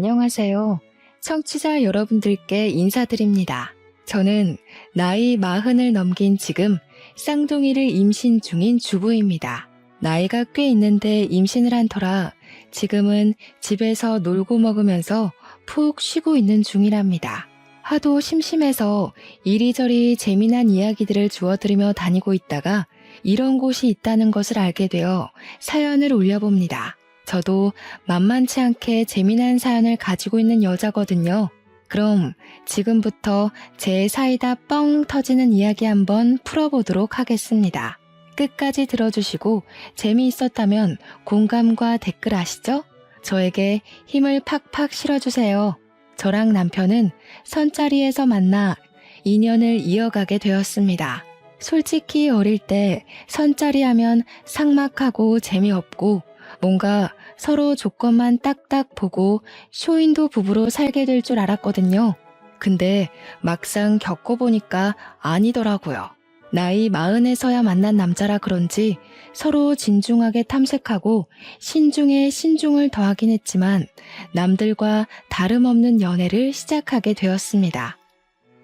안녕하세요. 청취자 여러분들께 인사드립니다. 저는 나이 40을 넘긴 지금 쌍둥이를 임신 중인 주부입니다. 나이가 꽤 있는데 임신을 한 터라 지금은 집에서 놀고 먹으면서 푹 쉬고 있는 중이랍니다. 하도 심심해서 이리저리 재미난 이야기들을 주워들으며 다니고 있다가 이런 곳이 있다는 것을 알게 되어 사연을 올려봅니다. 저도 만만치 않게 재미난 사연을 가지고 있는 여자거든요. 그럼 지금부터 제 사이다 뻥 터지는 이야기 한번 풀어보도록 하겠습니다. 끝까지 들어주시고 재미있었다면 공감과 댓글 아시죠? 저에게 힘을 팍팍 실어주세요. 저랑 남편은 선자리에서 만나 인연을 이어가게 되었습니다. 솔직히 어릴 때 선자리 하면 삭막하고 재미없고 뭔가 서로 조건만 딱딱 보고 쇼윈도 부부로 살게 될 줄 알았거든요. 근데 막상 겪어보니까 아니더라고요. 나이 40에서야 만난 남자라 그런지 서로 진중하게 탐색하고 신중에 신중을 더하긴 했지만 남들과 다름없는 연애를 시작하게 되었습니다.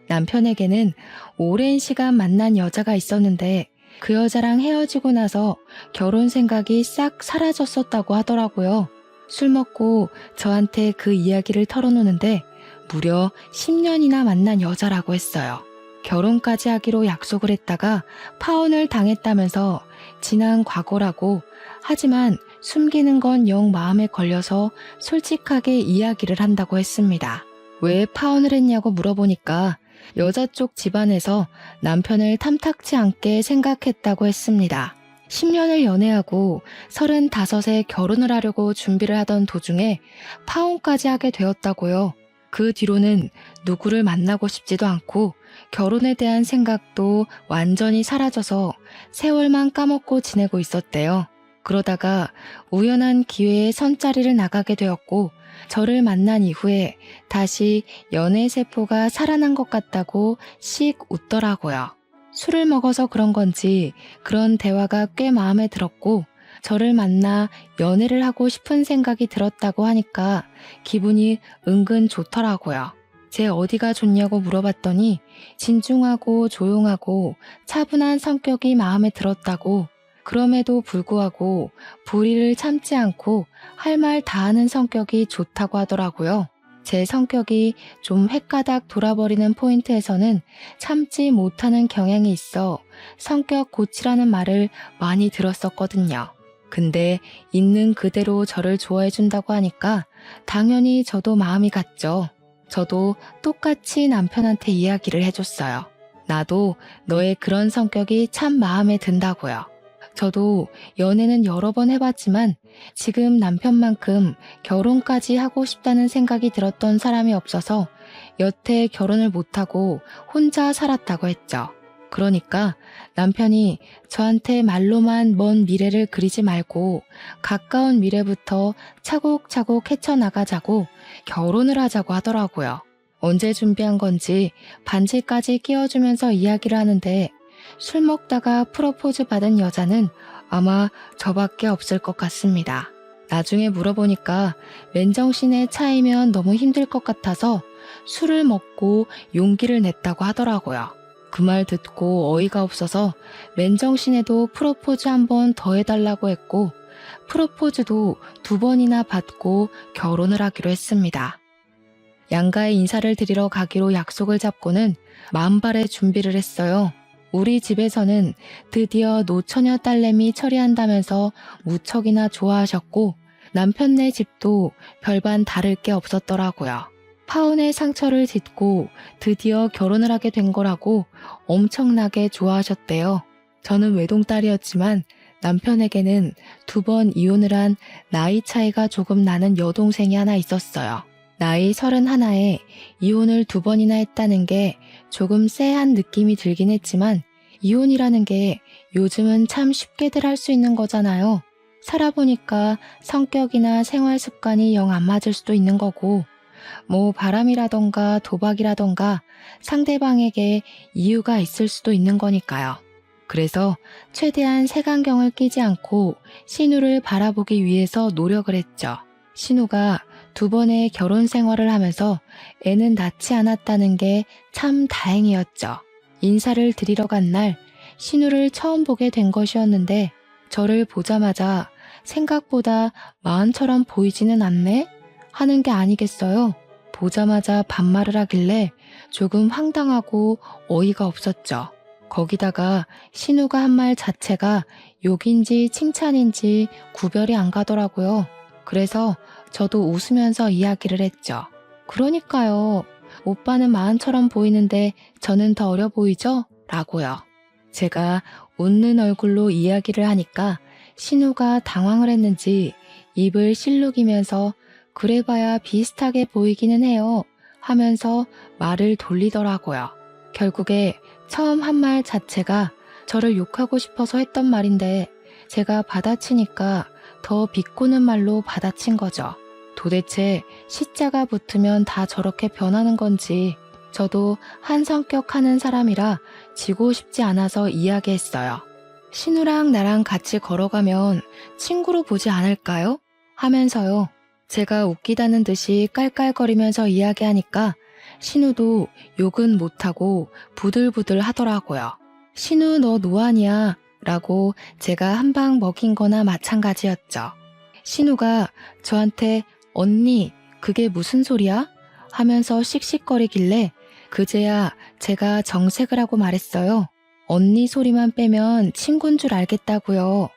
남편에게는 오랜 시간 만난 여자가 있었는데 그 여자랑 헤어지고 나서 결혼 생각이 싹 사라졌었다고 하더라고요. 술 먹고 저한테 그 이야기를 털어놓는데 무려 10년이나 만난 여자라고 했어요. 결혼까지 하기로 약속을 했다가 파혼을 당했다면서 지난 과거라고 하지만 숨기는 건 영 마음에 걸려서 솔직하게 이야기를 한다고 했습니다. 왜 파혼을 했냐고 물어보니까 여자 쪽 집안에서 남편을 탐탁치 않게 생각했다고 했습니다. 10년을 연애하고 35에 결혼을 하려고 준비를 하던 도중에 파혼까지 하게 되었다고요. 그 뒤로는 누구를 만나고 싶지도 않고 결혼에 대한 생각도 완전히 사라져서 세월만 까먹고 지내고 있었대요. 그러다가 우연한 기회에 선자리를 나가게 되었고 저를 만난 이후에 다시 연애 세포가 살아난 것 같다고 씩 웃더라고요. 술을 먹어서 그런 건지 그런 대화가 꽤 마음에 들었고 저를 만나 연애를 하고 싶은 생각이 들었다고 하니까 기분이 은근 좋더라고요. 제 어디가 좋냐고 물어봤더니 진중하고 조용하고 차분한 성격이 마음에 들었다고 그럼에도 불구하고 불의를 참지 않고 할 말 다 하는 성격이 좋다고 하더라고요. 제 성격이 좀 헷가닥 돌아버리는 포인트에서는 참지 못하는 경향이 있어 성격 고치라는 말을 많이 들었었거든요. 근데 있는 그대로 저를 좋아해준다고 하니까 당연히 저도 마음이 갔죠. 저도 똑같이 남편한테 이야기를 해줬어요. 나도 너의 그런 성격이 참 마음에 든다고요. 저도 연애는 여러 번 해봤지만 지금 남편만큼 결혼까지 하고 싶다는 생각이 들었던 사람이 없어서 여태 결혼을 못하고 혼자 살았다고 했죠. 그러니까 남편이 저한테 말로만 먼 미래를 그리지 말고 가까운 미래부터 차곡차곡 헤쳐나가자고 결혼을 하자고 하더라고요. 언제 준비한 건지 반지까지 끼워주면서 이야기를 하는데 술 먹다가 프로포즈 받은 여자는 아마 저밖에 없을 것 같습니다. 나중에 물어보니까 맨정신에 차이면 너무 힘들 것 같아서 술을 먹고 용기를 냈다고 하더라고요. 그 말 듣고 어이가 없어서 맨정신에도 프로포즈 한 번 더 해달라고 했고 프로포즈도 2번이나 받고 결혼을 하기로 했습니다. 양가에 인사를 드리러 가기로 약속을 잡고는 만발의 준비를 했어요. 우리 집에서는 드디어 노처녀 딸내미 처리한다면서 무척이나 좋아하셨고 남편네 집도 별반 다를 게 없었더라고요. 파혼의 상처를 딛고 드디어 결혼을 하게 된 거라고 엄청나게 좋아하셨대요. 저는 외동딸이었지만 남편에게는 2번 이혼을 한 나이 차이가 조금 나는 여동생이 하나 있었어요. 나이 31에 이혼을 2번이나 했다는 게 조금 쎄한 느낌이 들긴 했지만 이혼이라는 게 요즘은 참 쉽게들 할 수 있는 거잖아요. 살아보니까 성격이나 생활 습관이 영 안 맞을 수도 있는 거고 뭐 바람이라던가 도박이라던가 상대방에게 이유가 있을 수도 있는 거니까요. 그래서 최대한 색안경을 끼지 않고 신우를 바라보기 위해서 노력을 했죠. 신우가 두 번의 결혼 생활을 하면서 애는 낳지 않았다는 게 참 다행이었죠. 인사를 드리러 간 날 신우를 처음 보게 된 것이었는데 저를 보자마자 생각보다 마흔처럼 보이지는 않네? 하는 게 아니겠어요? 보자마자 반말을 하길래 조금 황당하고 어이가 없었죠. 거기다가 신우가 한 말 자체가 욕인지 칭찬인지 구별이 안 가더라고요. 그래서 저도 웃으면서 이야기를 했죠. 그러니까요. 오빠는 마흔처럼 보이는데 저는 더 어려 보이죠? 라고요. 제가 웃는 얼굴로 이야기를 하니까 신우가 당황을 했는지 입을 실룩이면서 그래봐야 비슷하게 보이기는 해요 하면서 말을 돌리더라고요. 결국에 처음 한 말 자체가 저를 욕하고 싶어서 했던 말인데 제가 받아치니까 더 비꼬는 말로 받아친 거죠. 도대체 시자가 붙으면 다 저렇게 변하는 건지 저도 한 성격 하는 사람이라 지고 싶지 않아서 이야기했어요. 신우랑 나랑 같이 걸어가면 친구로 보지 않을까요? 하면서요. 제가 웃기다는 듯이 깔깔거리면서 이야기하니까 신우도 욕은 못하고 부들부들 하더라고요. 신우 너 노안이야 라고 제가 한 방 먹인 거나 마찬가지였죠. 신우가 저한테 언니 그게 무슨 소리야? 하면서 씩씩거리길래 그제야 제가 정색을 하고 말했어요. 언니 소리만 빼면 친구인 줄 알겠다고요.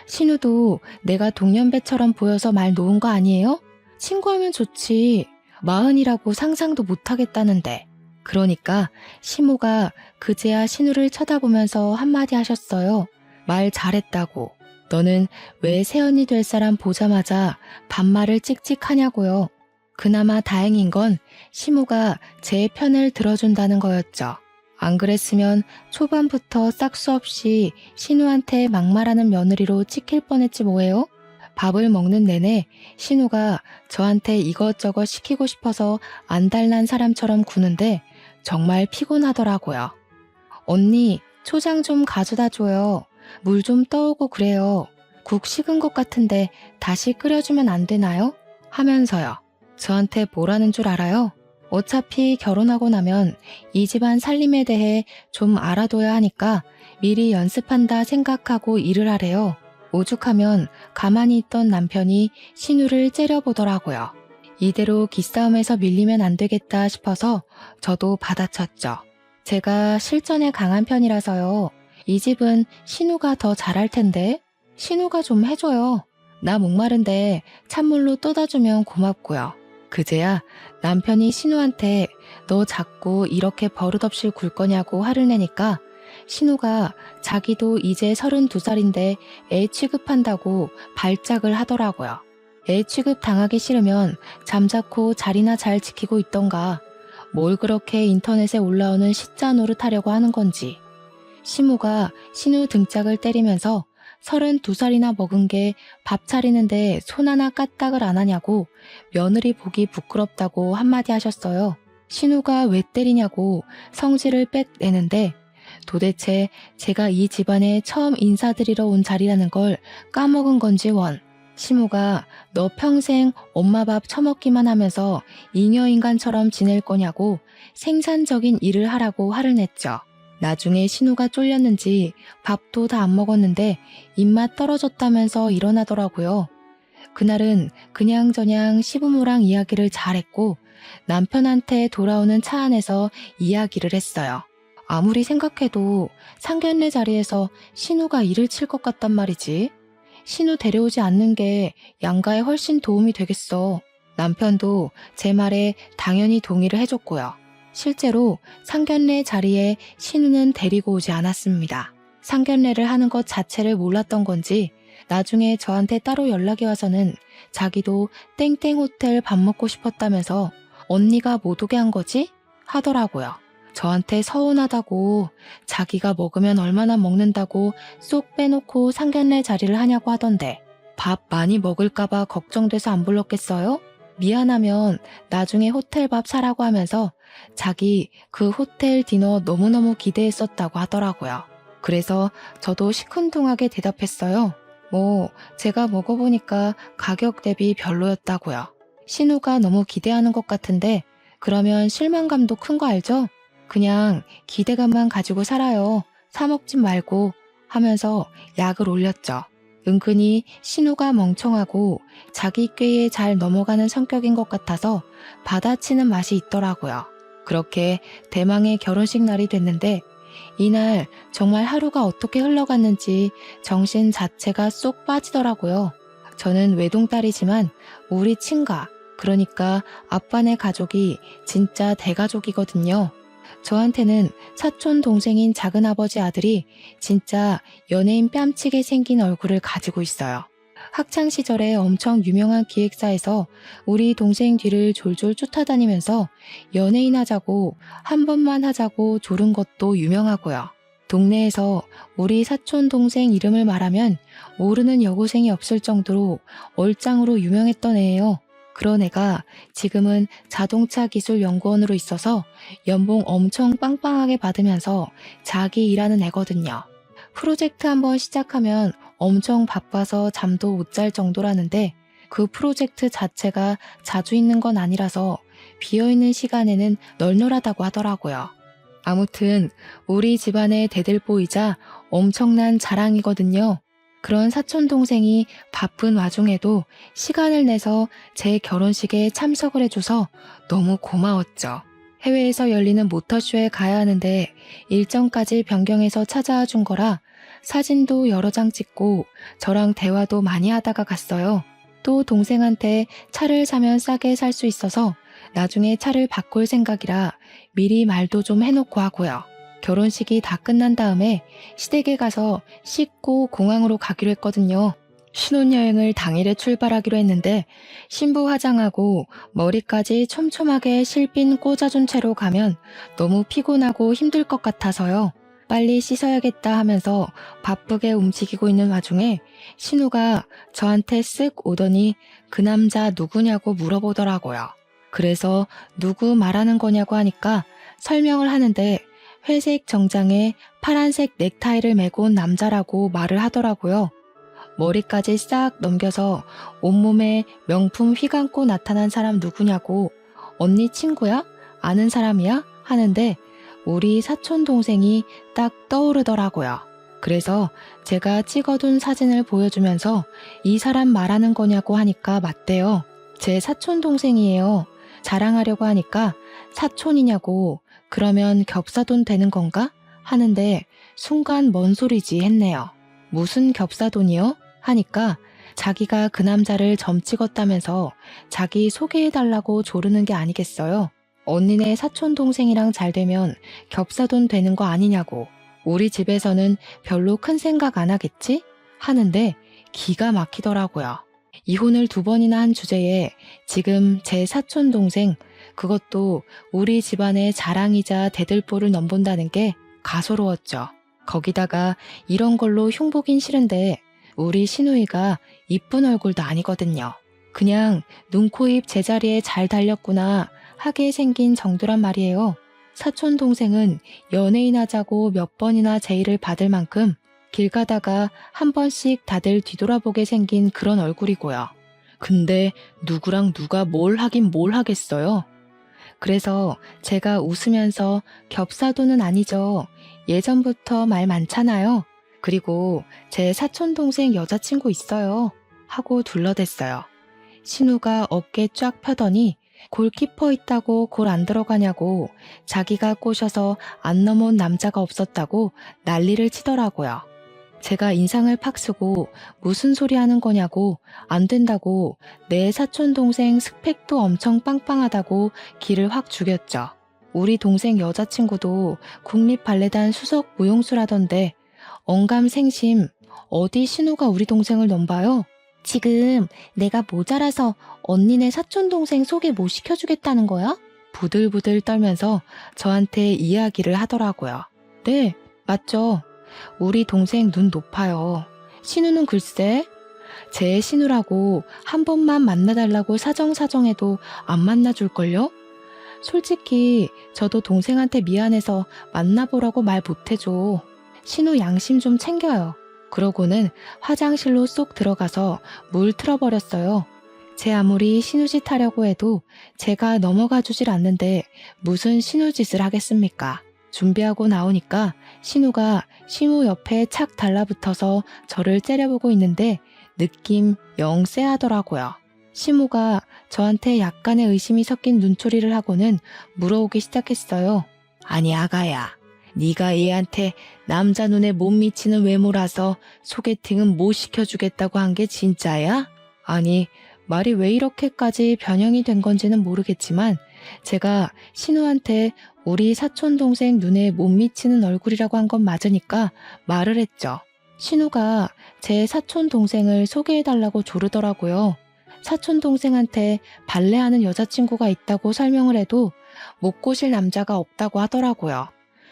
신우도 내가 동년배처럼 보여서 말 놓은 거 아니에요? 친구하면 좋지. 마흔이라고 상상도 못하겠다는데. 그러니까 시모가 그제야 신우를 쳐다보면서 한마디 하셨어요. 말 잘했다고. 너는 왜 새언니 될 사람 보자마자 반말을 찍찍하냐고요. 그나마 다행인 건 시모가 제 편을 들어준다는 거였죠. 안 그랬으면 초반부터 싹수 없이 신우한테 막말하는 며느리로 찍힐 뻔했지 뭐예요? 밥을 먹는 내내 신우가 저한테 이것저것 시키고 싶어서 안달난 사람처럼 구는데 정말 피곤하더라고요. 언니, 초장 좀 가져다 줘요. 물 좀 떠오고 그래요. 국 식은 것 같은데 다시 끓여주면 안 되나요? 하면서요. 저한테 뭐라는 줄 알아요? 어차피 결혼하고 나면 이 집안 살림에 대해 좀 알아둬야 하니까 미리 연습한다 생각하고 일을 하래요. 오죽하면 가만히 있던 남편이 신우를 째려보더라고요. 이대로 기싸움에서 밀리면 안 되겠다 싶어서 저도 받아쳤죠. 제가 실전에 강한 편이라서요. 이 집은 신우가 더 잘할 텐데 신우가 좀 해줘요. 나 목마른데 찬물로 떠다주면 고맙고요. 그제야 남편이 신우한테 너 자꾸 이렇게 버릇없이 굴 거냐고 화를 내니까 신우가 자기도 이제 32살인데 애 취급한다고 발작을 하더라고요. 애 취급 당하기 싫으면 잠자코 자리나 잘 지키고 있던가 뭘 그렇게 인터넷에 올라오는 시자 노릇하려고 하는 건지. 시모가 신우 등짝을 때리면서 32살이나 먹은 게 밥 차리는데 손 하나 까딱을 안 하냐고 며느리 보기 부끄럽다고 한마디 하셨어요. 신우가 왜 때리냐고 성질을 빽 내는데 도대체 제가 이 집안에 처음 인사드리러 온 자리라는 걸 까먹은 건지 원. 시모가 너 평생 엄마 밥 처먹기만 하면서 잉여인간처럼 지낼 거냐고 생산적인 일을 하라고 화를 냈죠. 나중에 신우가 쫄렸는지 밥도 다 안 먹었는데 입맛 떨어졌다면서 일어나더라고요. 그날은 그냥저냥 시부모랑 이야기를 잘했고 남편한테 돌아오는 차 안에서 이야기를 했어요. 아무리 생각해도 상견례 자리에서 신우가 일을 칠 것 같단 말이지. 신우 데려오지 않는 게 양가에 훨씬 도움이 되겠어. 남편도 제 말에 당연히 동의를 해줬고요. 실제로 상견례 자리에 신우는 데리고 오지 않았습니다. 상견례를 하는 것 자체를 몰랐던 건지 나중에 저한테 따로 연락이 와서는 자기도 땡땡 호텔 밥 먹고 싶었다면서 언니가 못 오게 한 거지? 하더라고요. 저한테 서운하다고 자기가 먹으면 얼마나 먹는다고 쏙 빼놓고 상견례 자리를 하냐고 하던데 밥 많이 먹을까봐 걱정돼서 안 불렀겠어요? 미안하면 나중에 호텔 밥 사라고 하면서 자기 그 호텔 디너 너무너무 기대했었다고 하더라고요. 그래서 저도 시큰둥하게 대답했어요. 뭐 제가 먹어보니까 가격 대비 별로였다고요. 신우가 너무 기대하는 것 같은데 그러면 실망감도 큰 거 알죠? 그냥 기대감만 가지고 살아요. 사 먹지 말고 하면서 약을 올렸죠. 은근히 신우가 멍청하고 자기 꾀에 잘 넘어가는 성격인 것 같아서 받아치는 맛이 있더라고요. 그렇게 대망의 결혼식 날이 됐는데 이날 정말 하루가 어떻게 흘러갔는지 정신 자체가 쏙 빠지더라고요. 저는 외동딸이지만 우리 친가, 그러니까 아빠네 가족이 진짜 대가족이거든요. 저한테는 사촌 동생인 작은아버지 아들이 진짜 연예인 뺨치게 생긴 얼굴을 가지고 있어요. 학창 시절에 엄청 유명한 기획사에서 우리 동생 뒤를 졸졸 쫓아다니면서 연예인 하자고 한 번만 하자고 조른 것도 유명하고요. 동네에서 우리 사촌 동생 이름을 말하면 모르는 여고생이 없을 정도로 얼짱으로 유명했던 애예요. 그런 애가 지금은 자동차 기술 연구원으로 있어서 연봉 엄청 빵빵하게 받으면서 자기 일하는 애거든요. 프로젝트 한번 시작하면 엄청 바빠서 잠도 못 잘 정도라는데 그 프로젝트 자체가 자주 있는 건 아니라서 비어있는 시간에는 널널하다고 하더라고요. 아무튼 우리 집안의 대들보이자 엄청난 자랑이거든요. 그런 사촌동생이 바쁜 와중에도 시간을 내서 제 결혼식에 참석을 해줘서 너무 고마웠죠. 해외에서 열리는 모터쇼에 가야 하는데 일정까지 변경해서 찾아와 준 거라 사진도 여러 장 찍고 저랑 대화도 많이 하다가 갔어요. 또 동생한테 차를 사면 싸게 살 수 있어서 나중에 차를 바꿀 생각이라 미리 말도 좀 해놓고 하고요. 결혼식이 다 끝난 다음에 시댁에 가서 씻고 공항으로 가기로 했거든요. 신혼여행을 당일에 출발하기로 했는데 신부 화장하고 머리까지 촘촘하게 실핀 꽂아준 채로 가면 너무 피곤하고 힘들 것 같아서요. 빨리 씻어야겠다 하면서 바쁘게 움직이고 있는 와중에 신우가 저한테 쓱 오더니 그 남자 누구냐고 물어보더라고요. 그래서 누구 말하는 거냐고 하니까 설명을 하는데 회색 정장에 파란색 넥타이를 메고 온 남자라고 말을 하더라고요. 머리까지 싹 넘겨서 온몸에 명품 휘감고 나타난 사람 누구냐고 언니 친구야? 아는 사람이야? 하는데 우리 사촌 동생이 딱 떠오르더라고요. 그래서 제가 찍어둔 사진을 보여주면서 이 사람 말하는 거냐고 하니까 맞대요. 제 사촌 동생이에요. 자랑하려고 하니까 사촌이냐고 그러면 겹사돈 되는 건가? 하는데 순간 뭔 소리지 했네요. 무슨 겹사돈이요? 하니까 자기가 그 남자를 점 찍었다면서 자기 소개해달라고 조르는 게 아니겠어요? 언니네 사촌 동생이랑 잘 되면 겹사돈 되는 거 아니냐고. 우리 집에서는 별로 큰 생각 안 하겠지? 하는데 기가 막히더라고요. 이혼을 2번이나 한 주제에 지금 제 사촌 동생, 그것도 우리 집안의 자랑이자 대들보를 넘본다는 게 가소로웠죠. 거기다가 이런 걸로 흉보긴 싫은데 우리 신우이가 이쁜 얼굴도 아니거든요. 그냥 눈, 코, 입 제자리에 잘 달렸구나 하게 생긴 정도란 말이에요. 사촌 동생은 연예인 하자고 몇 번이나 제의를 받을 만큼 길 가다가 한 번씩 다들 뒤돌아보게 생긴 그런 얼굴이고요. 근데 누구랑 누가 뭘 하긴 뭘 하겠어요. 그래서 제가 웃으면서 겹사돈은 아니죠. 예전부터 말 많잖아요. 그리고 제 사촌동생 여자친구 있어요. 하고 둘러댔어요. 신우가 어깨 쫙 펴더니 골키퍼 있다고 골 안 들어가냐고 자기가 꼬셔서 안 넘어온 남자가 없었다고 난리를 치더라고요. 제가 인상을 팍 쓰고 무슨 소리 하는 거냐고 안 된다고 내 사촌동생 스펙도 엄청 빵빵하다고 기를 확 죽였죠. 우리 동생 여자친구도 국립발레단 수석 무용수라던데 언감생심 어디 신우가 우리 동생을 넘봐요? 지금 내가 모자라서 언니네 사촌동생 소개 못 시켜주겠다는 거야? 부들부들 떨면서 저한테 이야기를 하더라고요. 네, 맞죠. 우리 동생 눈 높아요. 신우는 글쎄 제 신우라고 한 번만 만나달라고 사정사정해도 안 만나줄걸요? 솔직히 저도 동생한테 미안해서 만나보라고 말 못해줘. 신우 양심 좀 챙겨요. 그러고는 화장실로 쏙 들어가서 물 틀어버렸어요. 제 아무리 신우짓 하려고 해도 제가 넘어가 주질 않는데 무슨 신우짓을 하겠습니까? 준비하고 나오니까 신우가 시무 옆에 착 달라붙어서 저를 째려보고 있는데 느낌 영 쎄하더라고요. 시무가 저한테 약간의 의심이 섞인 눈초리를 하고는 물어오기 시작했어요. 아니 아가야, 네가 얘한테 남자 눈에 못 미치는 외모라서 소개팅은 못 시켜주겠다고 한 게 진짜야? 아니, 말이 왜 이렇게까지 변형이 된 건지는 모르겠지만 제가 신우한테 우리 사촌동생 눈에 못 미치는 얼굴이라고 한 건 맞으니까 말을 했죠. 신우가 제 사촌동생을 소개해달라고 조르더라고요. 사촌동생한테 발레하는 여자친구가 있다고 설명을 해도 못 꼬실 남자가 없다고 하더라고요.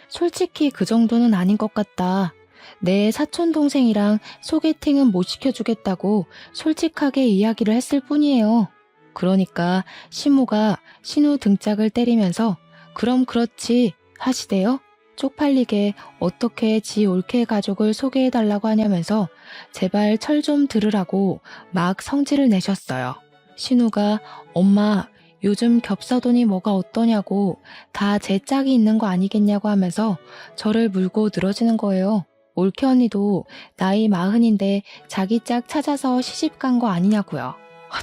솔직히 그 정도는 아닌 것 같다. 내 사촌동생이랑 소개팅은 못 시켜주겠다고 솔직하게 이야기를 했을 뿐이에요. 그러니까 시무가 신우 등짝을 때리면서 그럼 그렇지 하시대요. 쪽팔리게 어떻게 지 올케 가족을 소개해달라고 하냐면서 제발 철 좀 들으라고 막 성질을 내셨어요. 신우가 엄마 요즘 겹사돈이 뭐가 어떠냐고 다 제 짝이 있는 거 아니겠냐고 하면서 저를 물고 늘어지는 거예요. 올케 언니도 나이 40인데 자기 짝 찾아서 시집 간 거 아니냐고요.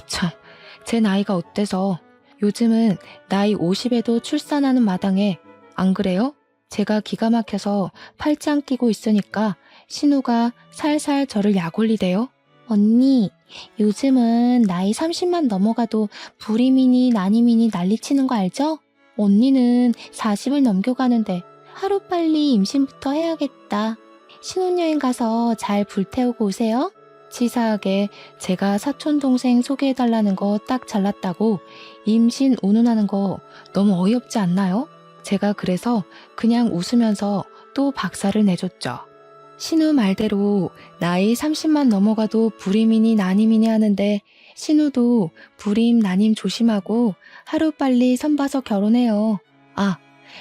참, 제 나이가 어때서 요즘은 나이 50에도 출산하는 마당에 안 그래요? 제가 기가 막혀서 팔짱 끼고 있으니까 신우가 살살 저를 약올리대요. 언니, 요즘은 나이 30만 넘어가도 불임이니 난임이니 난리치는 거 알죠? 언니는 40을 넘겨가는데 하루빨리 임신부터 해야겠다. 신혼여행 가서 잘 불태우고 오세요. 치사하게 제가 사촌동생 소개해달라는 거 딱 잘났다고 임신 운운하는 거 너무 어이없지 않나요? 제가 그래서 그냥 웃으면서 또 박살을 내줬죠. 신우 말대로 나이 30만 넘어가도 불임이니 난임이니 하는데 신우도 불임 난임 조심하고 하루빨리 선봐서 결혼해요. 아,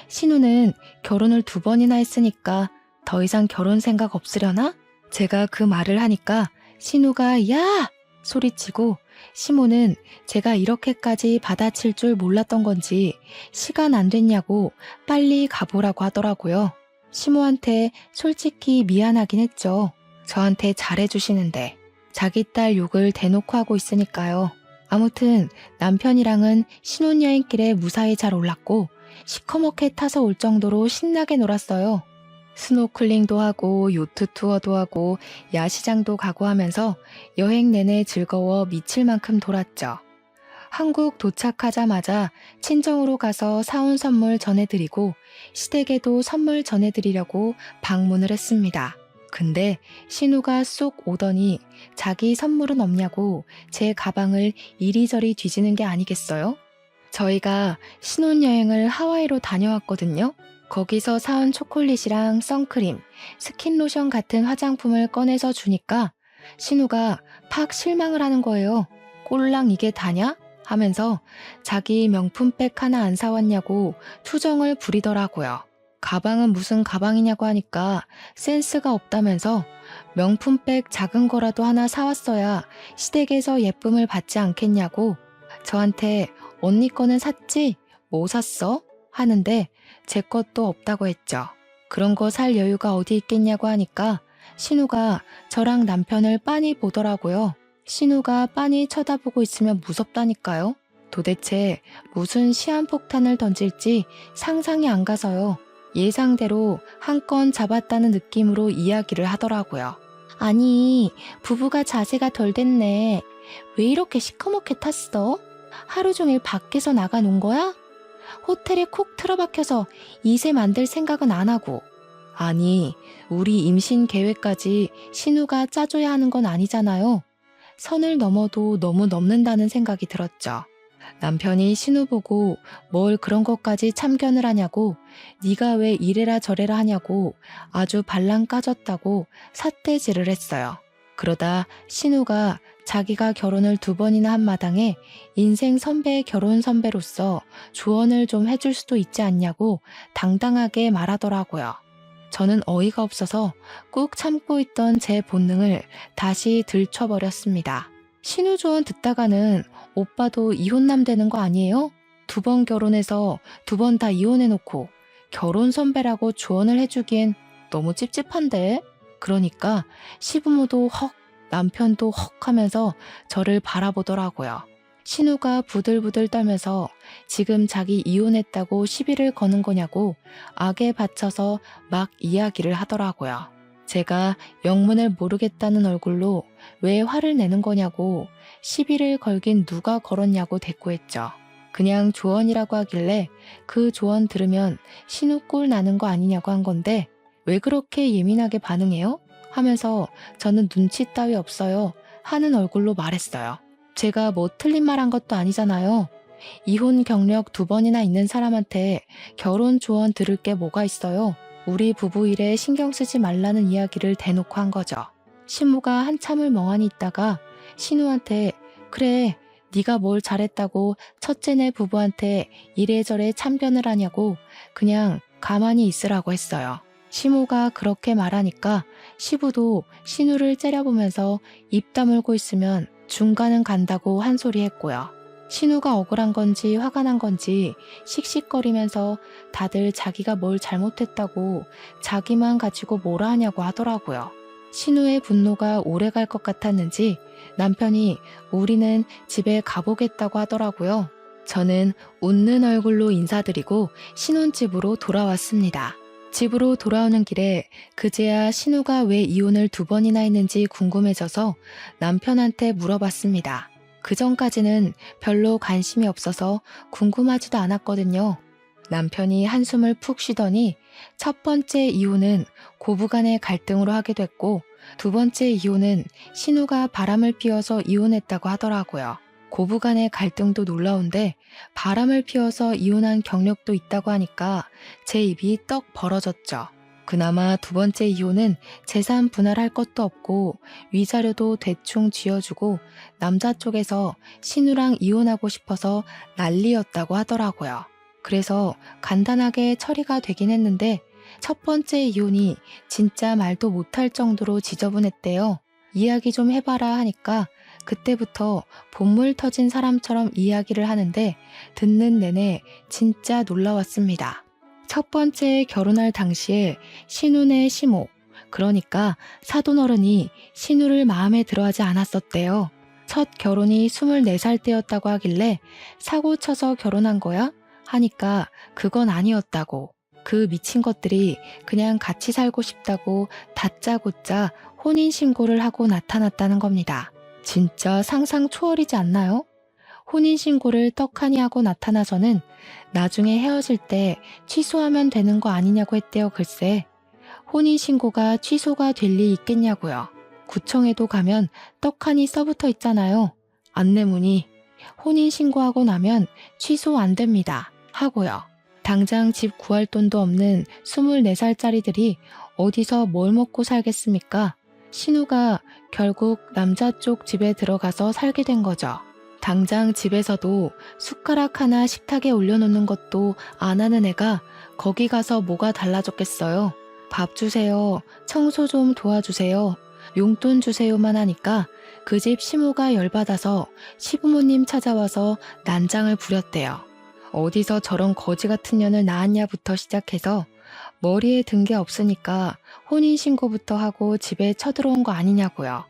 신우는 결혼을 2번이나 했으니까 더 이상 결혼 생각 없으려나? 제가 그 말을 하니까 신우가 야! 소리치고 시모는 제가 이렇게까지 받아칠 줄 몰랐던 건지 시간 안 됐냐고 빨리 가보라고 하더라고요. 시모한테 솔직히 미안하긴 했죠. 저한테 잘해주시는데 자기 딸 욕을 대놓고 하고 있으니까요. 아무튼 남편이랑은 신혼여행길에 무사히 잘 올랐고 시커멓게 타서 올 정도로 신나게 놀았어요. 스노클링도 하고 요트 투어도 하고 야시장도 가고 하면서 여행 내내 즐거워 미칠 만큼 돌았죠. 한국 도착하자마자 친정으로 가서 사온 선물 전해드리고 시댁에도 선물 전해드리려고 방문을 했습니다. 근데 신우가 쏙 오더니 자기 선물은 없냐고 제 가방을 이리저리 뒤지는 게 아니겠어요? 저희가 신혼여행을 하와이로 다녀왔거든요. 거기서 사온 초콜릿이랑 선크림, 스킨로션 같은 화장품을 꺼내서 주니까 신우가 팍 실망을 하는 거예요. 꼴랑 이게 다냐? 하면서 자기 명품백 하나 안 사왔냐고 투정을 부리더라고요. 가방은 무슨 가방이냐고 하니까 센스가 없다면서 명품백 작은 거라도 하나 사왔어야 시댁에서 예쁨을 받지 않겠냐고 저한테 언니 거는 샀지? 뭐 샀어? 하는데 제 것도 없다고 했죠. 그런 거 살 여유가 어디 있겠냐고 하니까 신우가 저랑 남편을 빤히 보더라고요. 신우가 빤히 쳐다보고 있으면 무섭다니까요. 도대체 무슨 시한폭탄을 던질지 상상이 안 가서요. 예상대로 한 건 잡았다는 느낌으로 이야기를 하더라고요. 아니, 부부가 자세가 덜 됐네. 왜 이렇게 시커멓게 탔어? 하루 종일 밖에서 나가 논 거야? 호텔에 콕 틀어박혀서 이세 만들 생각은 안 하고. 아니, 우리 임신 계획까지 신우가 짜줘야 하는 건 아니잖아요. 선을 넘어도 너무 넘는다는 생각이 들었죠. 남편이 신우 보고 뭘 그런 것까지 참견을 하냐고, 네가 왜 이래라 저래라 하냐고 아주 발랑 까졌다고 삿대질을 했어요. 그러다 신우가 자기가 결혼을 2번이나 한 마당에 인생 선배의 결혼 선배로서 조언을 좀 해줄 수도 있지 않냐고 당당하게 말하더라고요. 저는 어이가 없어서 꾹 참고 있던 제 본능을 다시 들춰버렸습니다. 신우 조언 듣다가는 오빠도 이혼남 되는 거 아니에요? 2번 결혼해서 2번 다 이혼해놓고 결혼 선배라고 조언을 해주기엔 너무 찝찝한데? 그러니까 시부모도 헉, 남편도 헉 하면서 저를 바라보더라고요. 신우가 부들부들 떨면서 지금 자기 이혼했다고 시비를 거는 거냐고 악에 받쳐서 막 이야기를 하더라고요. 제가 영문을 모르겠다는 얼굴로 왜 화를 내는 거냐고 시비를 걸긴 누가 걸었냐고 대꾸했죠. 그냥 조언이라고 하길래 그 조언 들으면 신우 꼴 나는 거 아니냐고 한 건데 왜 그렇게 예민하게 반응해요? 하면서 저는 눈치 따위 없어요 하는 얼굴로 말했어요. 제가 뭐 틀린 말 한 것도 아니잖아요. 이혼 경력 2번이나 있는 사람한테 결혼 조언 들을 게 뭐가 있어요. 우리 부부 일에 신경 쓰지 말라는 이야기를 대놓고 한 거죠. 신부가 한참을 멍하니 있다가 신우한테 그래 네가 뭘 잘했다고 첫째네 부부한테 이래저래 참견을 하냐고 그냥 가만히 있으라고 했어요. 시모가 그렇게 말하니까 시부도 신우를 째려보면서 입 다물고 있으면 중간은 간다고 한 소리 했고요. 신우가 억울한 건지 화가 난 건지 씩씩거리면서 다들 자기가 뭘 잘못했다고 자기만 가지고 뭐라 하냐고 하더라고요. 신우의 분노가 오래 갈 것 같았는지 남편이 우리는 집에 가보겠다고 하더라고요. 저는 웃는 얼굴로 인사드리고 신혼집으로 돌아왔습니다. 집으로 돌아오는 길에 그제야 신우가 왜 이혼을 2번이나 했는지 궁금해져서 남편한테 물어봤습니다. 그 전까지는 별로 관심이 없어서 궁금하지도 않았거든요. 남편이 한숨을 푹 쉬더니 첫 번째 이혼은 고부간의 갈등으로 하게 됐고 2번째 이혼은 신우가 바람을 피워서 이혼했다고 하더라고요. 고부간의 갈등도 놀라운데 바람을 피워서 이혼한 경력도 있다고 하니까 제 입이 떡 벌어졌죠. 그나마 2번째 이혼은 재산 분할할 것도 없고 위자료도 대충 쥐어주고 남자 쪽에서 신우랑 이혼하고 싶어서 난리였다고 하더라고요. 그래서 간단하게 처리가 되긴 했는데 첫 번째 이혼이 진짜 말도 못할 정도로 지저분했대요. 이야기 좀 해봐라 하니까 그때부터 본물 터진 사람처럼 이야기를 하는데 듣는 내내 진짜 놀라웠습니다. 첫 번째 결혼할 당시에 신우네 시모, 그러니까 사돈어른이 신우를 마음에 들어하지 않았었대요. 첫 결혼이 24살 때였다고 하길래 사고 쳐서 결혼한 거야? 하니까 그건 아니었다고. 그 미친 것들이 그냥 같이 살고 싶다고 다짜고짜 혼인신고를 하고 나타났다는 겁니다. 진짜 상상 초월이지 않나요? 혼인신고를 떡하니 하고 나타나서는 나중에 헤어질 때 취소하면 되는 거 아니냐고 했대요. 글쎄, 혼인신고가 취소가 될 리 있겠냐고요. 구청에도 가면 떡하니 써붙어 있잖아요. 안내문이 혼인신고하고 나면 취소 안 됩니다. 하고요. 당장 집 구할 돈도 없는 24살짜리들이 어디서 뭘 먹고 살겠습니까? 신우가 결국 남자 쪽 집에 들어가서 살게 된 거죠. 당장 집에서도 숟가락 하나 식탁에 올려놓는 것도 안 하는 애가 거기 가서 뭐가 달라졌겠어요. 밥 주세요. 청소 좀 도와주세요. 용돈 주세요만 하니까 그 집 시모가 열받아서 시부모님 찾아와서 난장을 부렸대요. 어디서 저런 거지 같은 년을 낳았냐부터 시작해서 머리에 든 게 없으니까 혼인신고부터 하고 집에 쳐들어온 거 아니냐고요.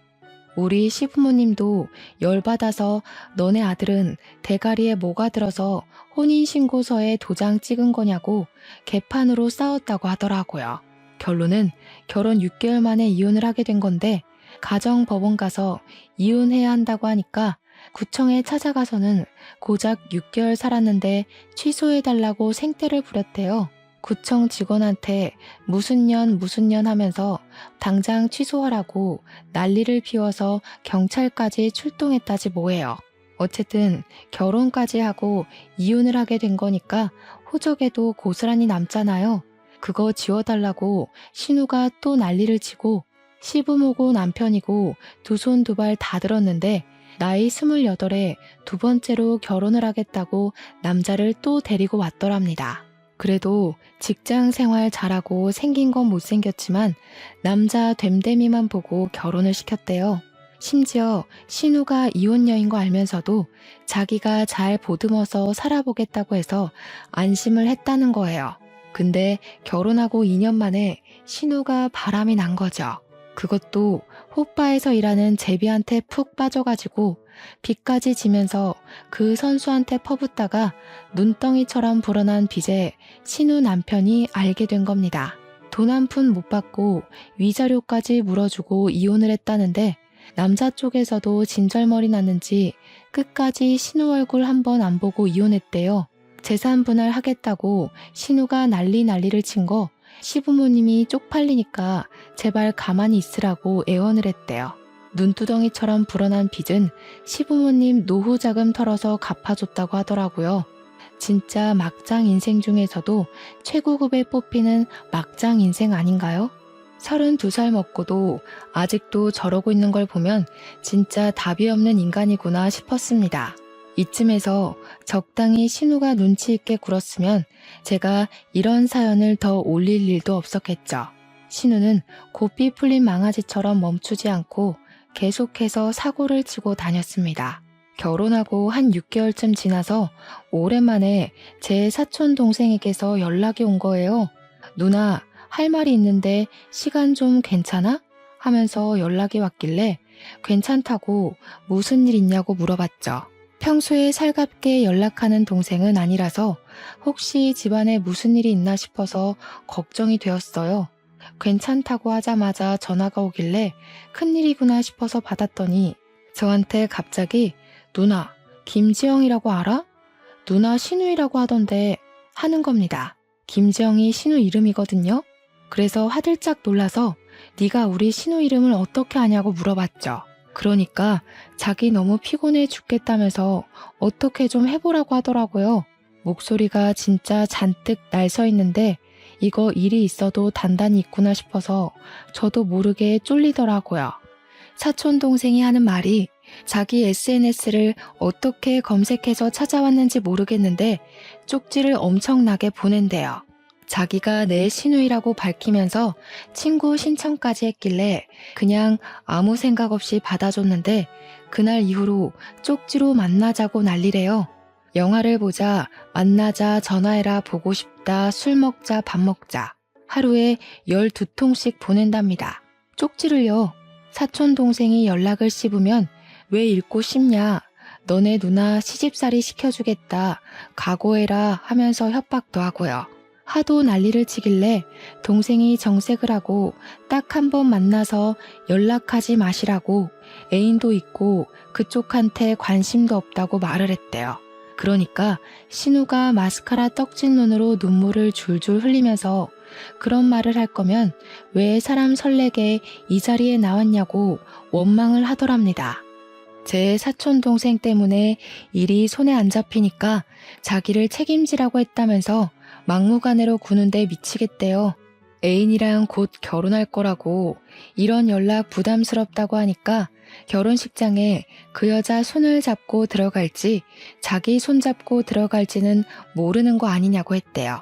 우리 시부모님도 열받아서 너네 아들은 대가리에 뭐가 들어서 혼인신고서에 도장 찍은 거냐고 개판으로 싸웠다고 하더라고요. 결론은 결혼 6개월 만에 이혼을 하게 된 건데 가정법원 가서 이혼해야 한다고 하니까 구청에 찾아가서는 고작 6개월 살았는데 취소해달라고 생떼를 부렸대요. 구청 직원한테 무슨 년 하면서 당장 취소하라고 난리를 피워서 경찰까지 출동했다지 뭐예요. 어쨌든 결혼까지 하고 이혼을 하게 된 거니까 호적에도 고스란히 남잖아요. 그거 지워달라고 신우가 또 난리를 치고 시부모고 남편이고 두 손 두 발 다 들었는데 나이 28에 2번째로 결혼을 하겠다고 남자를 또 데리고 왔더랍니다. 그래도 직장 생활 잘하고 생긴 건 못생겼지만 남자 됨됨이만 보고 결혼을 시켰대요. 심지어 신우가 이혼녀인 거 알면서도 자기가 잘 보듬어서 살아보겠다고 해서 안심을 했다는 거예요. 근데 결혼하고 2년 만에 신우가 바람이 난 거죠. 그것도 호빠에서 일하는 제비한테 푹 빠져가지고 빚까지 지면서 그 선수한테 퍼붓다가 눈덩이처럼 불어난 빚에 신우 남편이 알게 된 겁니다. 돈 한 푼 못 받고 위자료까지 물어주고 이혼을 했다는데 남자 쪽에서도 진절머리 났는지 끝까지 신우 얼굴 한 번 안 보고 이혼했대요. 재산 분할하겠다고 신우가 난리를 친 거 시부모님이 쪽팔리니까 제발 가만히 있으라고 애원을 했대요. 눈두덩이처럼 불어난 빚은 시부모님 노후 자금 털어서 갚아줬다고 하더라고요. 진짜 막장 인생 중에서도 최고급에 뽑히는 막장 인생 아닌가요? 32살 먹고도 아직도 저러고 있는 걸 보면 진짜 답이 없는 인간이구나 싶었습니다. 이쯤에서 적당히 신우가 눈치 있게 굴었으면 제가 이런 사연을 더 올릴 일도 없었겠죠. 신우는 고삐 풀린 망아지처럼 멈추지 않고 계속해서 사고를 치고 다녔습니다. 결혼하고 한 6개월쯤 지나서 오랜만에 제 사촌 동생에게서 연락이 온 거예요. 누나, 할 말이 있는데 시간 좀 괜찮아? 하면서 연락이 왔길래 괜찮다고 무슨 일 있냐고 물어봤죠. 평소에 살갑게 연락하는 동생은 아니라서 혹시 집안에 무슨 일이 있나 싶어서 걱정이 되었어요. 괜찮다고 하자마자 전화가 오길래 큰일이구나 싶어서 받았더니 저한테 갑자기 누나, 김지영이라고 알아? 누나 신우이라고 하던데 하는 겁니다. 김지영이 신우 이름이거든요. 그래서 화들짝 놀라서 네가 우리 신우 이름을 어떻게 아냐고 물어봤죠. 그러니까 자기 너무 피곤해 죽겠다면서 어떻게 좀 해보라고 하더라고요. 목소리가 진짜 잔뜩 날서 있는데 이거 일이 있어도 단단히 있구나 싶어서 저도 모르게 쫄리더라고요. 사촌 동생이 하는 말이 자기 SNS를 어떻게 검색해서 찾아왔는지 모르겠는데 쪽지를 엄청나게 보낸대요. 자기가 내 신우이라고 밝히면서 친구 신청까지 했길래 그냥 아무 생각 없이 받아줬는데 그날 이후로 쪽지로 만나자고 난리래요. 영화를 보자, 만나자, 전화해라, 보고 싶다, 술 먹자, 밥 먹자. 하루에 12통씩 보낸답니다. 쪽지를요. 사촌 동생이 연락을 씹으면 왜 읽고 싶냐, 너네 누나 시집살이 시켜주겠다, 각오해라 하면서 협박도 하고요. 하도 난리를 치길래 동생이 정색을 하고 딱 한 번 만나서 연락하지 마시라고 애인도 있고 그쪽한테 관심도 없다고 말을 했대요. 그러니까 신우가 마스카라 떡진 눈으로 눈물을 줄줄 흘리면서 그런 말을 할 거면 왜 사람 설레게 이 자리에 나왔냐고 원망을 하더랍니다. 제 사촌 동생 때문에 일이 손에 안 잡히니까 자기를 책임지라고 했다면서 막무가내로 구는데 미치겠대요. 애인이랑 곧 결혼할 거라고 이런 연락 부담스럽다고 하니까 결혼식장에 그 여자 손을 잡고 들어갈지 자기 손 잡고 들어갈지는 모르는 거 아니냐고 했대요.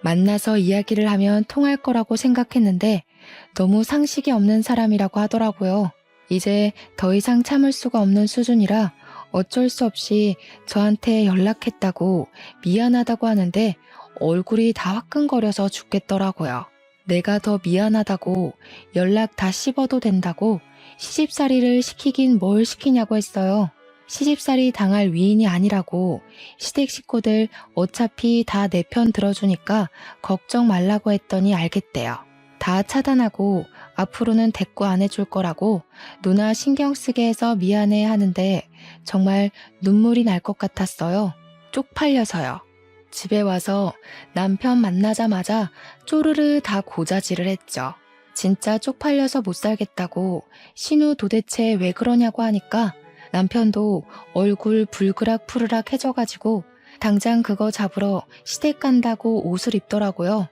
만나서 이야기를 하면 통할 거라고 생각했는데 너무 상식이 없는 사람이라고 하더라고요. 이제 더 이상 참을 수가 없는 수준이라 어쩔 수 없이 저한테 연락했다고 미안하다고 하는데 얼굴이 다 화끈거려서 죽겠더라고요. 내가 더 미안하다고 연락 다 씹어도 된다고 시집살이를 시키긴 뭘 시키냐고 했어요. 시집살이 당할 위인이 아니라고 시댁 식구들 어차피 다 내 편 들어주니까 걱정 말라고 했더니 알겠대요. 다 차단하고 앞으로는 대꾸 안 해줄 거라고 누나 신경 쓰게 해서 미안해 하는데 정말 눈물이 날 것 같았어요. 쪽팔려서요. 집에 와서 남편 만나자마자 쪼르르 다 고자질을 했죠. 진짜 쪽팔려서 못 살겠다고 신우 도대체 왜 그러냐고 하니까 남편도 얼굴 불그락 푸르락 해져가지고 당장 그거 잡으러 시댁 간다고 옷을 입더라고요.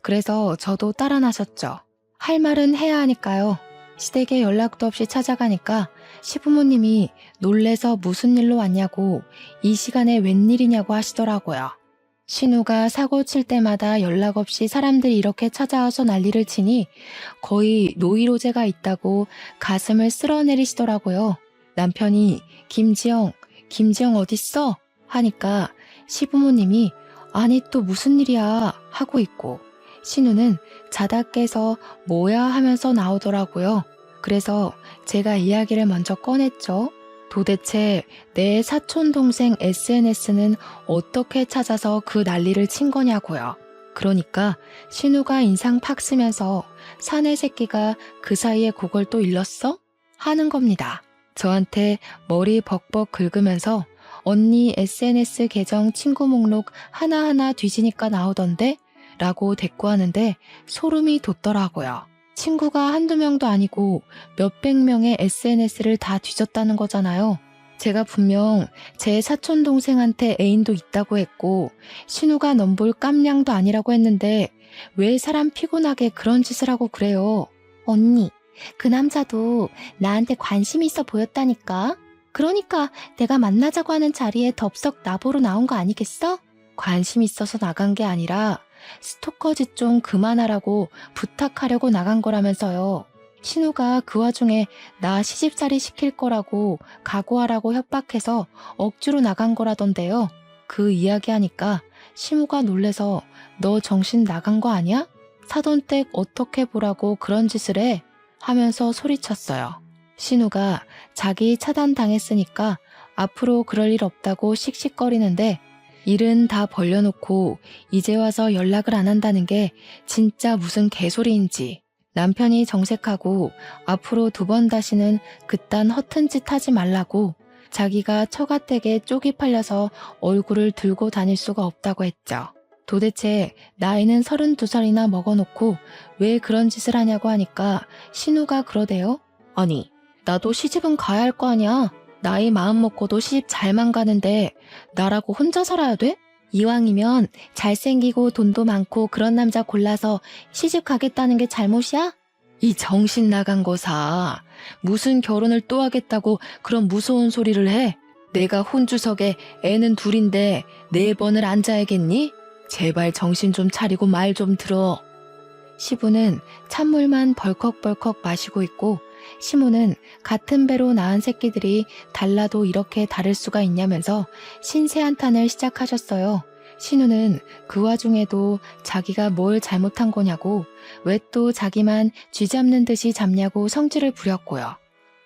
그래서 저도 따라 나섰죠. 할 말은 해야 하니까요. 시댁에 연락도 없이 찾아가니까 시부모님이 놀래서 무슨 일로 왔냐고 이 시간에 웬일이냐고 하시더라고요. 신우가 사고 칠 때마다 연락 없이 사람들이 이렇게 찾아와서 난리를 치니 거의 노이로제가 있다고 가슴을 쓸어내리시더라고요. 남편이 김지영 어딨어? 하니까 시부모님이 아니 또 무슨 일이야 하고 있고 신우는 자다 깨서 뭐야 하면서 나오더라고요. 그래서 제가 이야기를 먼저 꺼냈죠. 도대체 내 사촌 동생 SNS는 어떻게 찾아서 그 난리를 친 거냐고요. 그러니까 신우가 인상 팍 쓰면서 사내 새끼가 그 사이에 그걸 또 일렀어? 하는 겁니다. 저한테 머리 벅벅 긁으면서 언니 SNS 계정 친구 목록 하나하나 뒤지니까 나오던데? 라고 대꾸하는데 소름이 돋더라고요. 친구가 한두 명도 아니고 몇백 명의 SNS를 다 뒤졌다는 거잖아요. 제가 분명 제 사촌 동생한테 애인도 있다고 했고 신우가 넘볼 깜냥도 아니라고 했는데 왜 사람 피곤하게 그런 짓을 하고 그래요. 언니, 그 남자도 나한테 관심 있어 보였다니까. 그러니까 내가 만나자고 하는 자리에 덥석 나보러 나온 거 아니겠어? 관심 있어서 나간 게 아니라 스토커 짓 좀 그만하라고 부탁하려고 나간 거라면서요. 신우가 그 와중에 나 시집살이 시킬 거라고 각오하라고 협박해서 억지로 나간 거라던데요. 그 이야기하니까 시무가 놀래서 너 정신 나간 거 아니야? 사돈댁 어떻게 보라고 그런 짓을 해? 하면서 소리쳤어요. 신우가 자기 차단당했으니까 앞으로 그럴 일 없다고 씩씩거리는데 일은 다 벌려놓고 이제 와서 연락을 안 한다는 게 진짜 무슨 개소리인지 남편이 정색하고 앞으로 2번 다시는 그딴 허튼 짓 하지 말라고 자기가 처가댁에 쪽이 팔려서 얼굴을 들고 다닐 수가 없다고 했죠. 도대체 나이는 32살이나 먹어놓고 왜 그런 짓을 하냐고 하니까 신우가 그러대요. 아니, 나도 시집은 가야 할 거 아니야. 나이 마음 먹고도 시집 잘만 가는데 나라고 혼자 살아야 돼? 이왕이면 잘생기고 돈도 많고 그런 남자 골라서 시집 가겠다는 게 잘못이야? 이 정신 나간 거사. 무슨 결혼을 또 하겠다고 그런 무서운 소리를 해? 내가 혼주석에 애는 둘인데 4번을 앉아야겠니? 제발 정신 좀 차리고 말 좀 들어. 시부는 찬물만 벌컥벌컥 마시고 있고 시모는 같은 배로 낳은 새끼들이 달라도 이렇게 다를 수가 있냐면서 신세 한탄을 시작하셨어요. 신우는 그 와중에도 자기가 뭘 잘못한 거냐고 왜 또 자기만 쥐잡는 듯이 잡냐고 성질을 부렸고요.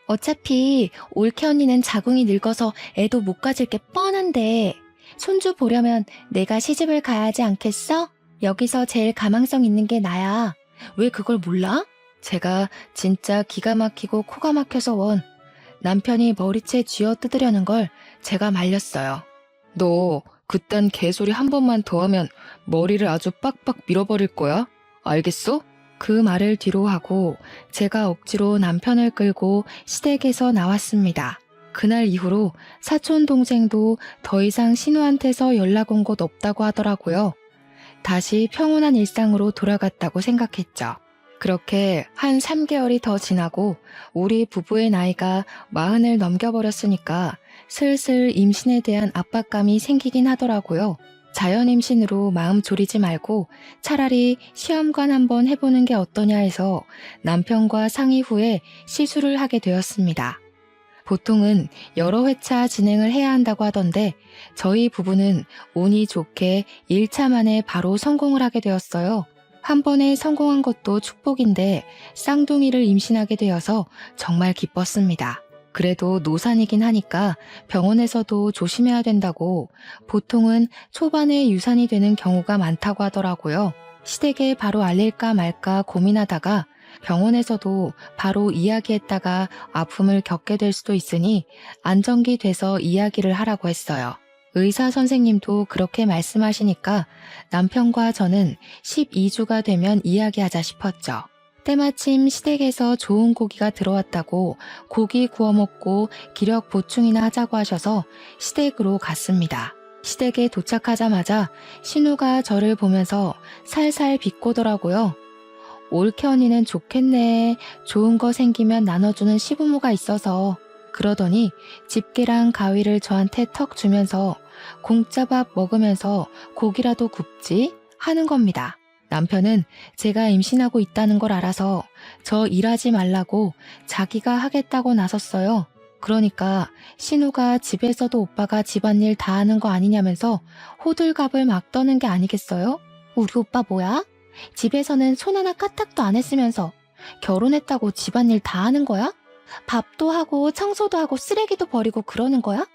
어차피 올케 언니는 자궁이 늙어서 애도 못 가질 게 뻔한데 손주 보려면 내가 시집을 가야 하지 않겠어? 여기서 제일 가망성 있는 게 나야. 왜 그걸 몰라? 제가 진짜 기가 막히고 코가 막혀서 원. 남편이 머리채 쥐어 뜯으려는 걸 제가 말렸어요. 너 그딴 개소리 한 번만 더 하면 머리를 아주 빡빡 밀어버릴 거야. 알겠어? 그 말을 뒤로 하고 제가 억지로 남편을 끌고 시댁에서 나왔습니다. 그날 이후로 사촌 동생도 더 이상 신우한테서 연락 온 곳 없다고 하더라고요. 다시 평온한 일상으로 돌아갔다고 생각했죠. 그렇게 한 3개월이 더 지나고 우리 부부의 나이가 40을 넘겨버렸으니까 슬슬 임신에 대한 압박감이 생기긴 하더라고요. 자연 임신으로 마음 졸이지 말고 차라리 시험관 한번 해보는 게 어떠냐 해서 남편과 상의 후에 시술을 하게 되었습니다. 보통은 여러 회차 진행을 해야 한다고 하던데 저희 부부는 운이 좋게 1차 만에 바로 성공을 하게 되었어요. 한 번에 성공한 것도 축복인데 쌍둥이를 임신하게 되어서 정말 기뻤습니다. 그래도 노산이긴 하니까 병원에서도 조심해야 된다고 보통은 초반에 유산이 되는 경우가 많다고 하더라고요. 시댁에 바로 알릴까 말까 고민하다가 병원에서도 바로 이야기했다가 아픔을 겪게 될 수도 있으니 안정기 돼서 이야기를 하라고 했어요. 의사 선생님도 그렇게 말씀하시니까 남편과 저는 12주가 되면 이야기하자 싶었죠. 때마침 시댁에서 좋은 고기가 들어왔다고 고기 구워 먹고 기력 보충이나 하자고 하셔서 시댁으로 갔습니다. 시댁에 도착하자마자 신우가 저를 보면서 살살 비꼬더라고요. 올케 언니는 좋겠네. 좋은 거 생기면 나눠주는 시부모가 있어서. 그러더니 집게랑 가위를 저한테 턱 주면서 공짜밥 먹으면서 고기라도 굽지 하는 겁니다. 남편은 제가 임신하고 있다는 걸 알아서 저 일하지 말라고 자기가 하겠다고 나섰어요. 그러니까 신우가 집에서도 오빠가 집안일 다 하는 거 아니냐면서 호들갑을 막 떠는 게 아니겠어요? 우리 오빠 뭐야? 집에서는 손 하나 까딱도 안 했으면서 결혼했다고 집안일 다 하는 거야? 밥도 하고 청소도 하고 쓰레기도 버리고 그러는 거야?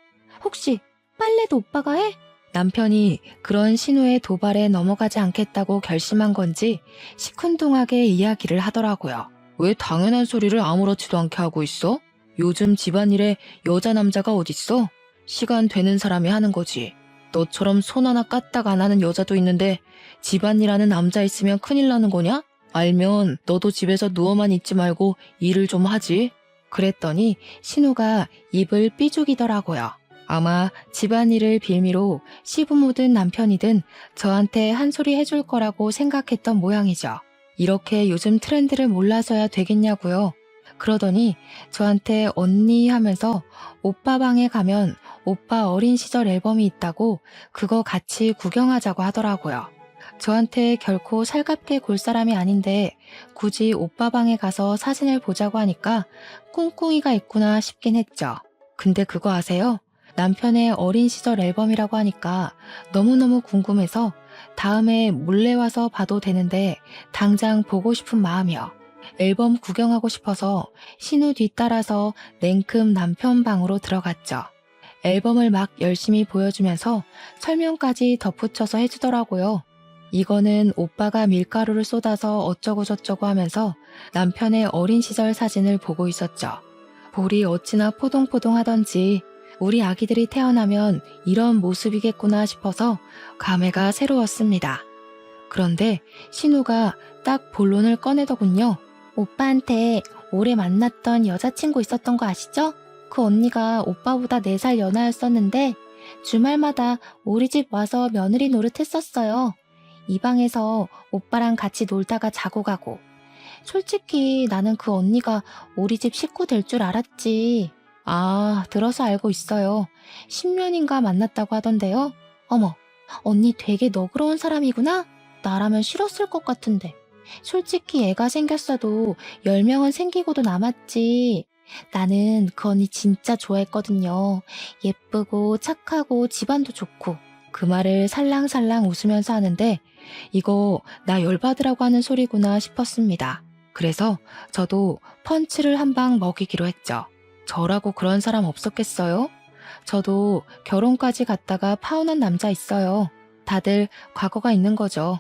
혹시 빨래도 오빠가 해? 남편이 그런 신우의 도발에 넘어가지 않겠다고 결심한 건지 시큰둥하게 이야기를 하더라고요. 왜 당연한 소리를 아무렇지도 않게 하고 있어? 요즘 집안일에 여자 남자가 어딨어? 시간 되는 사람이 하는 거지. 너처럼 손 하나 까딱 안 하는 여자도 있는데 집안일 하는 남자 있으면 큰일 나는 거냐? 알면 너도 집에서 누워만 있지 말고 일을 좀 하지. 그랬더니 신우가 입을 삐죽이더라고요. 아마 집안일을 빌미로 시부모든 남편이든 저한테 한 소리 해줄 거라고 생각했던 모양이죠. 이렇게 요즘 트렌드를 몰라서야 되겠냐고요. 그러더니 저한테 언니 하면서 오빠 방에 가면 오빠 어린 시절 앨범이 있다고 그거 같이 구경하자고 하더라고요. 저한테 결코 살갑게 굴 사람이 아닌데 굳이 오빠 방에 가서 사진을 보자고 하니까 꿍꿍이가 있구나 싶긴 했죠. 근데 그거 아세요? 남편의 어린 시절 앨범이라고 하니까 너무너무 궁금해서 다음에 몰래 와서 봐도 되는데 당장 보고 싶은 마음이요. 앨범 구경하고 싶어서 신우 뒤따라서 냉큼 남편 방으로 들어갔죠. 앨범을 막 열심히 보여주면서 설명까지 덧붙여서 해주더라고요. 이거는 오빠가 밀가루를 쏟아서 어쩌고저쩌고 하면서 남편의 어린 시절 사진을 보고 있었죠. 볼이 어찌나 포동포동하던지 우리 아기들이 태어나면 이런 모습이겠구나 싶어서 감회가 새로웠습니다. 그런데 신우가 딱 본론을 꺼내더군요. 오빠한테 오래 만났던 여자친구 있었던 거 아시죠? 그 언니가 오빠보다 4살 연하였었는데 주말마다 우리 집 와서 며느리 노릇했었어요. 이 방에서 오빠랑 같이 놀다가 자고 가고. 솔직히 나는 그 언니가 우리 집 식구 될 줄 알았지. 아, 들어서 알고 있어요. 10년인가 만났다고 하던데요. 어머, 언니 되게 너그러운 사람이구나? 나라면 싫었을 것 같은데. 솔직히 애가 생겼어도 10명은 생기고도 남았지. 나는 그 언니 진짜 좋아했거든요. 예쁘고 착하고 집안도 좋고. 그 말을 살랑살랑 웃으면서 하는데 이거 나 열받으라고 하는 소리구나 싶었습니다. 그래서 저도 펀치를 한 방 먹이기로 했죠. 저라고 그런 사람 없었겠어요? 저도 결혼까지 갔다가 파혼한 남자 있어요. 다들 과거가 있는 거죠.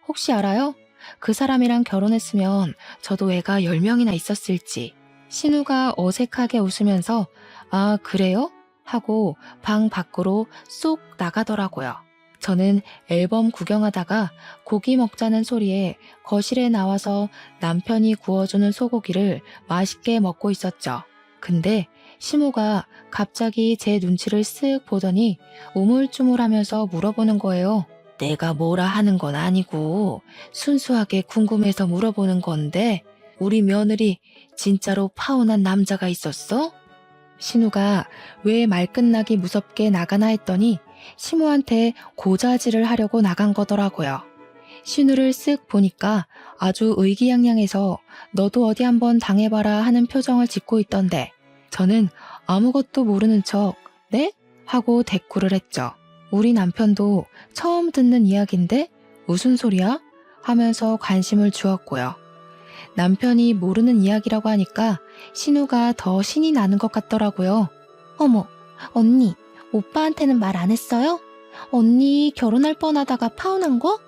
혹시 알아요? 그 사람이랑 결혼했으면 저도 애가 10명이나 있었을지. 신우가 어색하게 웃으면서 아, 그래요? 하고 방 밖으로 쏙 나가더라고요. 저는 앨범 구경하다가 고기 먹자는 소리에 거실에 나와서 남편이 구워주는 소고기를 맛있게 먹고 있었죠. 근데 시모가 갑자기 제 눈치를 쓱 보더니 우물쭈물하면서 물어보는 거예요. 내가 뭐라 하는 건 아니고 순수하게 궁금해서 물어보는 건데 우리 며느리 진짜로 파혼한 남자가 있었어? 신우가 왜 말 끝나기 무섭게 나가나 했더니 시모한테 고자질을 하려고 나간 거더라고요. 신우를 쓱 보니까 아주 의기양양해서 너도 어디 한번 당해봐라 하는 표정을 짓고 있던데 저는 아무것도 모르는 척 네? 하고 대꾸를 했죠. 우리 남편도 처음 듣는 이야기인데 무슨 소리야? 하면서 관심을 주었고요. 남편이 모르는 이야기라고 하니까 신우가 더 신이 나는 것 같더라고요. 어머, 언니, 오빠한테는 말 안 했어요? 언니 결혼할 뻔하다가 파혼한 거?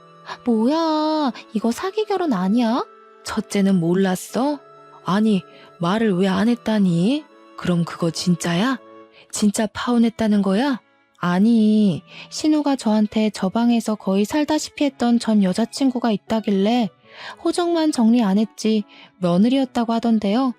뭐야, 이거 사기 결혼 아니야? 첫째는 몰랐어? 아니, 말을 왜 안 했다니? 그럼 그거 진짜야? 진짜 파혼했다는 거야? 아니, 신우가 저한테 저 방에서 거의 살다시피 했던 전 여자친구가 있다길래 호적만 정리 안 했지 며느리였다고 하던데요.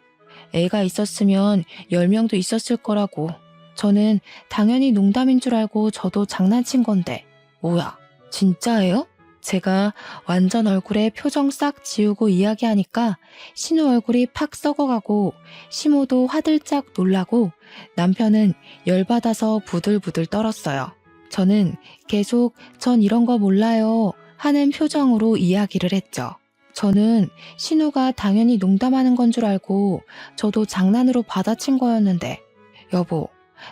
애가 있었으면 10명도 있었을 거라고. 저는 당연히 농담인 줄 알고 저도 장난친 건데. 뭐야, 진짜예요? 제가 완전 얼굴에 표정 싹 지우고 이야기하니까 신우 얼굴이 팍 썩어가고 시모도 화들짝 놀라고 남편은 열받아서 부들부들 떨었어요. 저는 계속 전 이런 거 몰라요 하는 표정으로 이야기를 했죠. 저는 신우가 당연히 농담하는 건 줄 알고 저도 장난으로 받아친 거였는데, 여보,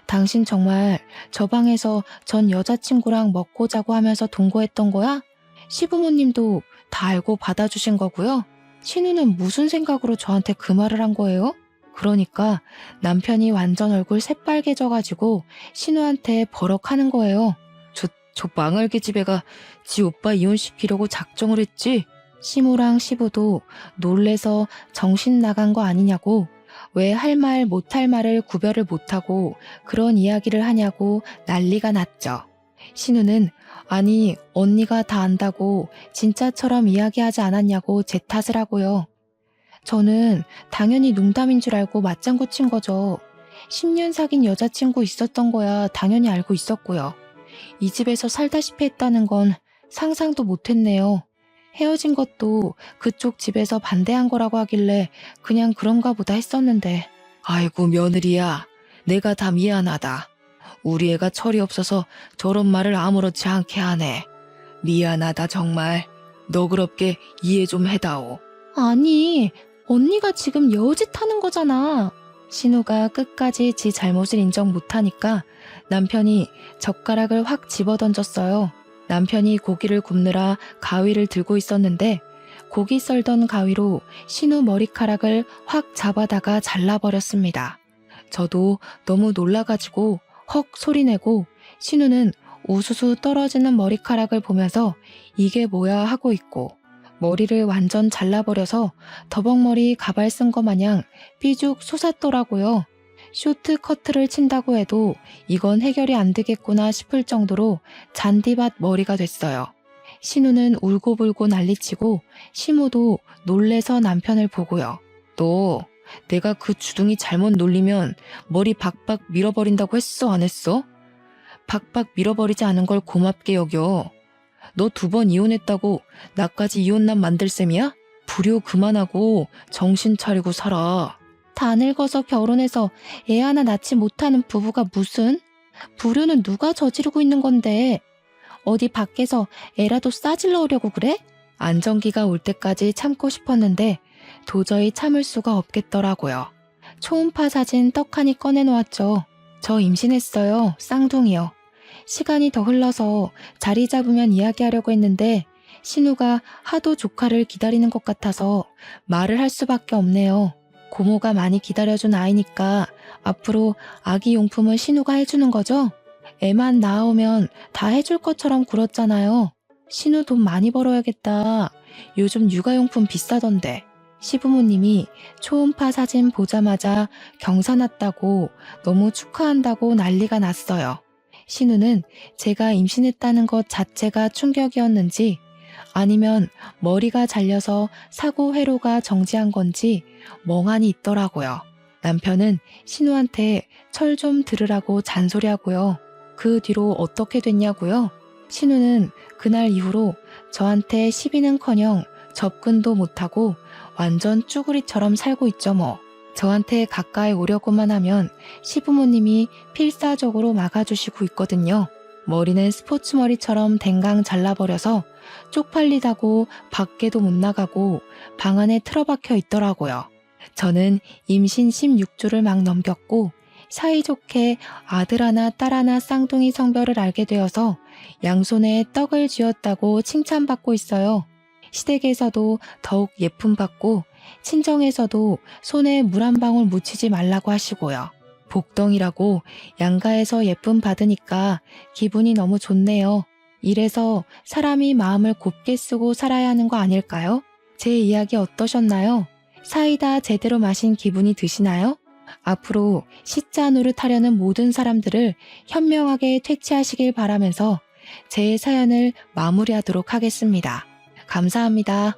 당신 정말 저 방에서 전 여자친구랑 먹고 자고 하면서 동거했던 거야? 시부모님도 다 알고 받아주신 거고요. 신우는 무슨 생각으로 저한테 그 말을 한 거예요? 그러니까 남편이 완전 얼굴 새빨개져가지고 신우한테 버럭하는 거예요. 저 망할개 집애가 지 오빠 이혼시키려고 작정을 했지? 시모랑 시부도 놀래서 정신 나간 거 아니냐고, 왜 할 말 못할 말을 구별을 못하고 그런 이야기를 하냐고 난리가 났죠. 신우는 아니 언니가 다 안다고 진짜처럼 이야기하지 않았냐고 제 탓을 하고요. 저는 당연히 농담인 줄 알고 맞장구 친 거죠. 10년 사귄 여자친구 있었던 거야 당연히 알고 있었고요. 이 집에서 살다시피 했다는 건 상상도 못했네요. 헤어진 것도 그쪽 집에서 반대한 거라고 하길래 그냥 그런가 보다 했었는데. 아이고 며느리야, 내가 다 미안하다. 우리 애가 철이 없어서 저런 말을 아무렇지 않게 하네. 미안하다 정말. 너그럽게 이해 좀 해다오. 아니, 언니가 지금 여우짓 하는 거잖아. 신우가 끝까지 지 잘못을 인정 못하니까 남편이 젓가락을 확 집어던졌어요. 남편이 고기를 굽느라 가위를 들고 있었는데 고기 썰던 가위로 신우 머리카락을 확 잡아다가 잘라버렸습니다. 저도 너무 놀라가지고 헉 소리내고 신우는 우수수 떨어지는 머리카락을 보면서 이게 뭐야 하고 있고, 머리를 완전 잘라버려서 더벅머리 가발 쓴 거 마냥 삐죽 솟았더라고요. 쇼트커트를 친다고 해도 이건 해결이 안 되겠구나 싶을 정도로 잔디밭 머리가 됐어요. 신우는 울고불고 난리치고 시모도 놀래서 남편을 보고요. 너 내가 그 주둥이 잘못 놀리면 머리 박박 밀어버린다고 했어 안 했어? 박박 밀어버리지 않은 걸 고맙게 여겨. 너 2번 이혼했다고 나까지 이혼남 만들 셈이야? 불효 그만하고 정신 차리고 살아. 다 늙어서 결혼해서 애 하나 낳지 못하는 부부가 무슨? 불효는 누가 저지르고 있는 건데 어디 밖에서 애라도 싸질러오려고 그래? 안정기가 올 때까지 참고 싶었는데 도저히 참을 수가 없겠더라고요. 초음파 사진 떡하니 꺼내놓았죠. 저 임신했어요. 쌍둥이요. 시간이 더 흘러서 자리 잡으면 이야기하려고 했는데 신우가 하도 조카를 기다리는 것 같아서 말을 할 수밖에 없네요. 고모가 많이 기다려준 아이니까 앞으로 아기 용품은 신우가 해주는 거죠? 애만 낳아오면 다 해줄 것처럼 굴었잖아요. 신우 돈 많이 벌어야겠다. 요즘 육아용품 비싸던데. 시부모님이 초음파 사진 보자마자 경사 났다고 너무 축하한다고 난리가 났어요. 신우는 제가 임신했다는 것 자체가 충격이었는지 아니면 머리가 잘려서 사고 회로가 정지한 건지 멍하니 있더라고요. 남편은 신우한테 철 좀 들으라고 잔소리하고요. 그 뒤로 어떻게 됐냐고요? 신우는 그날 이후로 저한테 시비는커녕 접근도 못하고 완전 쭈구리처럼 살고 있죠 뭐. 저한테 가까이 오려고만 하면 시부모님이 필사적으로 막아주시고 있거든요. 머리는 스포츠 머리처럼 댕강 잘라버려서 쪽팔리다고 밖에도 못 나가고 방 안에 틀어박혀 있더라고요. 저는 임신 16주를 막 넘겼고 사이좋게 아들 하나 딸 하나 쌍둥이 성별을 알게 되어서 양손에 떡을 쥐었다고 칭찬받고 있어요. 시댁에서도 더욱 예쁨 받고 친정에서도 손에 물 한 방울 묻히지 말라고 하시고요. 복덩이라고 양가에서 예쁨 받으니까 기분이 너무 좋네요. 이래서 사람이 마음을 곱게 쓰고 살아야 하는 거 아닐까요? 제 이야기 어떠셨나요? 사이다 제대로 마신 기분이 드시나요? 앞으로 시자 노릇하려는 모든 사람들을 현명하게 퇴치하시길 바라면서 제 사연을 마무리하도록 하겠습니다. 감사합니다.